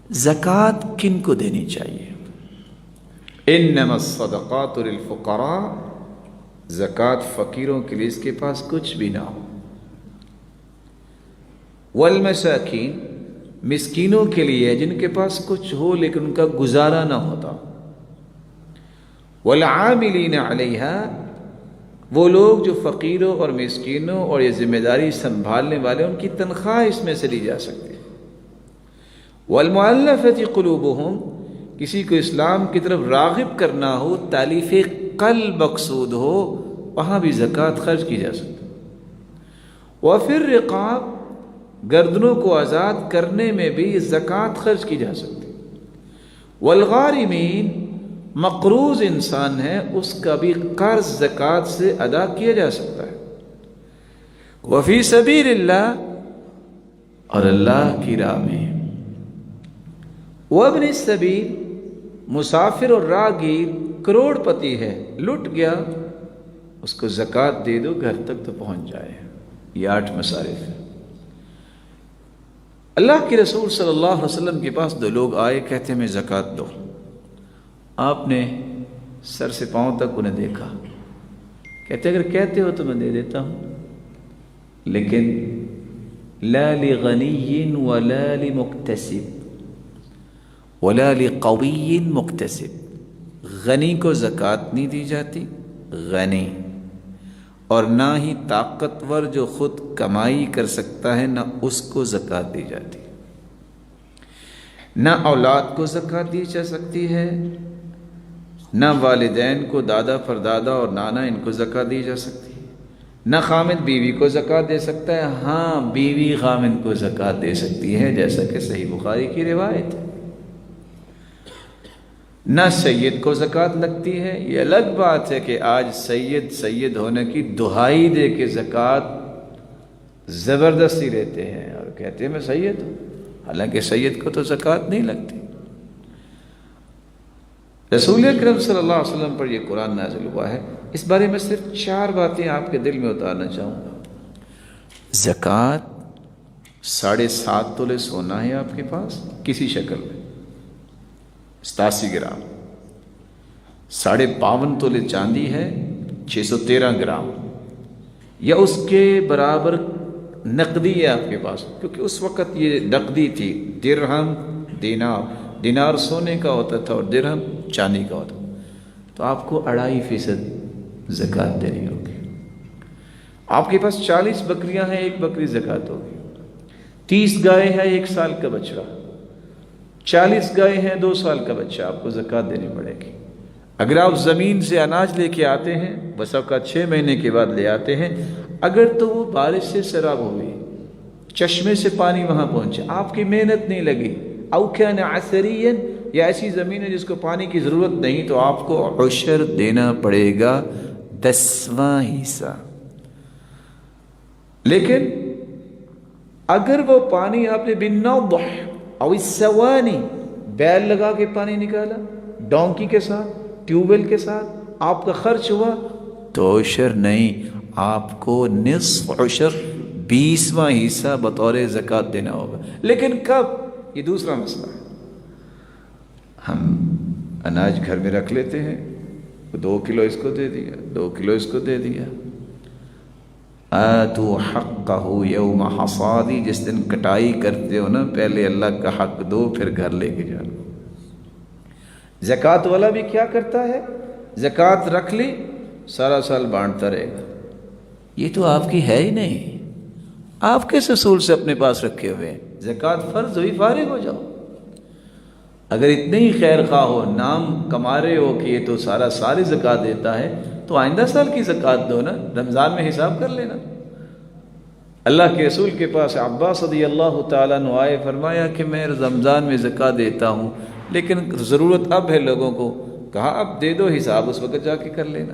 زکوٰۃ کن کو دینی چاہیے؟ انما الصدقات للفقراء، زکوٰۃ فقیروں کے لیے، اس کے پاس کچھ بھی نہ ہو، والمساکین، مسکینوں کے لیے جن کے پاس کچھ ہو لیکن ان کا گزارا نہ ہوتا، والعاملین علیہا، وہ لوگ جو فقیروں اور مسکینوں اور یہ ذمہ داری سنبھالنے والے، ان کی تنخواہ اس میں سے لی جا سکتی ہے، والمؤلفۃ قلوبہم، کسی کو اسلام کی طرف راغب کرنا ہو، تالیف قلب مقصود ہو، وہاں بھی زکوٰۃ خرچ کی جا سکتی ہے، وفی الرقاب، گردنوں کو آزاد کرنے میں بھی زکوٰۃ خرچ کی جا سکتی ہے، والغارمین، مقروض انسان ہے اس کا بھی قرض زکوٰۃ سے ادا کیا جا سکتا ہے، وفی سبیل اللہ، اور اللہ کی راہ میں، وابن السبیل، مسافر اور راہگیر کروڑ پتی ہے، لٹ گیا، اس کو زکوٰۃ دے دو، گھر تک تو پہنچ جائے۔ یہ 8 مصارف ہیں۔ اللہ کے رسول صلی اللہ علیہ وسلم کے پاس 2 لوگ آئے، کہتے ہمیں زکوٰۃ دو۔ آپ نے سر سے پاؤں تک انہیں دیکھا، کہتے اگر کہتے ہو تو میں دے دیتا ہوں، لیکن لا لغنی ولا لمکتسب ولا لقوی مکتسب، غنی کو زکوٰۃ نہیں دی جاتی، غنی، اور نہ ہی طاقتور جو خود کمائی کر سکتا ہے، نہ اس کو زکوٰۃ دی جاتی، نہ اولاد کو زکوٰۃ دی جا سکتی ہے، نہ والدین کو، دادا پردادا اور نانا، ان کو زکوٰۃ دی جا سکتی ہے، نہ خامد بیوی کو زکوٰۃ دے سکتا ہے، ہاں بیوی خامد کو زکوٰۃ دے سکتی ہے، جیسا کہ صحیح بخاری کی روایت ہے، نہ سید کو زکوٰۃ لگتی ہے۔ یہ الگ بات ہے کہ آج سید ہونے کی دہائی دے کے زکوٰۃ زبردستی لیتے ہیں اور کہتے ہیں میں سید ہوں، حالانکہ سید کو تو زکوٰۃ نہیں لگتی۔ رسول اکرم صلی اللہ علیہ وسلم پر یہ قرآن نازل ہوا ہے۔ اس بارے میں صرف 4 باتیں آپ کے دل میں اتارنا چاہوں گا۔ زکوٰۃ 7.5 تولے سونا ہے آپ کے پاس کسی شکل میں، 87 گرام، 52.5 تولے چاندی ہے، 613 گرام، یا اس کے برابر نقدی ہے آپ کے پاس، کیونکہ اس وقت یہ نقدی تھی، درہم، دینار سونے کا ہوتا تھا اور درہم چاندی کا ہوتا، تو آپ کو 2.5% زکوٰۃ دینی ہوگی۔ آپ کے پاس 40 بکریاں ہیں، 1 بکری زکوٰۃ ہوگی، 30 گائے ہیں، 1 سال کا بچڑا، 40 گائے ہیں، 2 سال کا بچہ، آپ کو زکوٰۃ دینی پڑے گی۔ اگر آپ زمین سے اناج لے کے آتے ہیں، بس آپ کا 6 مہینے کے بعد لے آتے ہیں، اگر تو وہ بارش سے سیراب ہوئی، چشمے سے پانی وہاں پہنچے، آپ کی محنت نہیں لگی، او کان عسریا، یا ایسی زمین ہے جس کو پانی کی ضرورت نہیں، تو آپ کو عشر دینا پڑے گا، 10واں حصہ۔ لیکن اگر وہ پانی آپ نے بالنضح او السوانی، بیل لگا کے پانی نکالا، ڈونکی کے ساتھ، ٹیوب ویل کے ساتھ، آپ کا خرچ ہوا، تو عشر نہیں، آپ کو نصف عشر، 20واں حصہ بطور زکوٰۃ دینا ہوگا۔ لیکن کب؟ یہ دوسرا مسئلہ ہے۔ ہم اناج گھر میں رکھ لیتے ہیں، 2 کلو اس کو دے دیا، 2 کلو اس کو دے دیا، آتوا حقہ یوم حصادی، جس دن کٹائی کرتے ہو نا، پہلے اللہ کا حق دو، پھر گھر لے کے جانا۔ زکوٰۃ والا بھی کیا کرتا ہے؟ زکوٰۃ رکھ لی، سارا سال بانٹتا رہے گا۔ یہ تو آپ کی ہے ہی نہیں، آپ کس اصول سے اپنے پاس رکھے ہوئے ہیں؟ زکوٰۃ فرض ہوئی، فارغ ہو جاؤ۔ اگر اتنے ہی خیر خواہ ہو، نام کما رہے ہو کہ یہ تو سارا سال زکوٰۃ دیتا ہے، تو آئندہ سال کی زکوٰۃ دو نا، رمضان میں حساب کر لینا۔ اللہ کے رسول کے پاس عباس رضی اللہ تعالیٰ عنہ آئے، فرمایا کہ میں رمضان میں زکوٰۃ دیتا ہوں، لیکن ضرورت اب ہے لوگوں کو، کہا اب دے دو، حساب اس وقت جا کے کر لینا۔